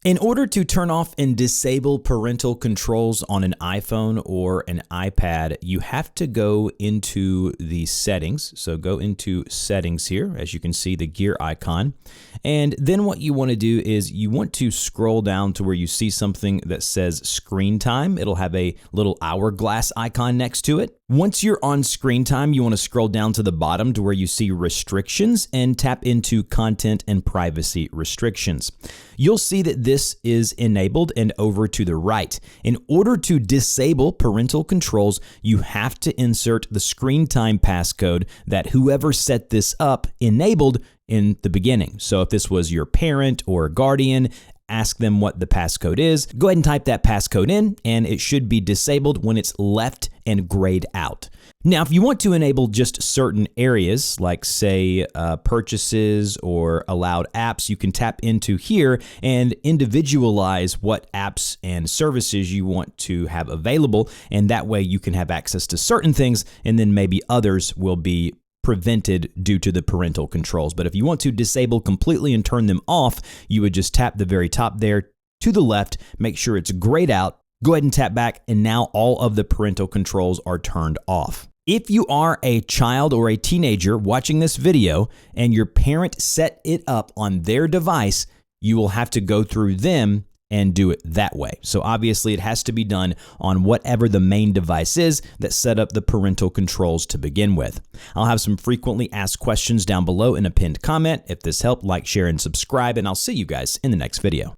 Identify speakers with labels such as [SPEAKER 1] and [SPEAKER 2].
[SPEAKER 1] In order to turn off and disable parental controls on an iPhone or an iPad, you have to go into the settings. So go into settings here, as you can see the gear icon. And then what you want to do is you want to scroll down to where you see something that says screen time. It'll have a little hourglass icon next to it. Once you're on screen time, you want to scroll down to the bottom to where you see restrictions and tap into content and privacy restrictions. You'll see that this is enabled and over to the right. In order to disable parental controls, you have to insert the screen time passcode that whoever set this up enabled in the beginning. So if this was your parent or guardian, ask them what the passcode is. Go ahead and type that passcode in, and it should be disabled when it's left and grayed out. Now, if you want to enable just certain areas, like say purchases or allowed apps, you can tap into here and individualize what apps and services you want to have available, and that way you can have access to certain things, and then maybe others will be prevented due to the parental controls. But if you want to disable completely and turn them off, you would just tap the very top there to the left, make sure it's grayed out, go ahead and tap back, and now all of the parental controls are turned off. If you are a child or a teenager watching this video and your parent set it up on their device, you will have to go through them and do it that way. So obviously it has to be done on whatever the main device is that set up the parental controls to begin with. I'll have some frequently asked questions down below in a pinned comment. If this helped, like, share, and subscribe, and I'll see you guys in the next video.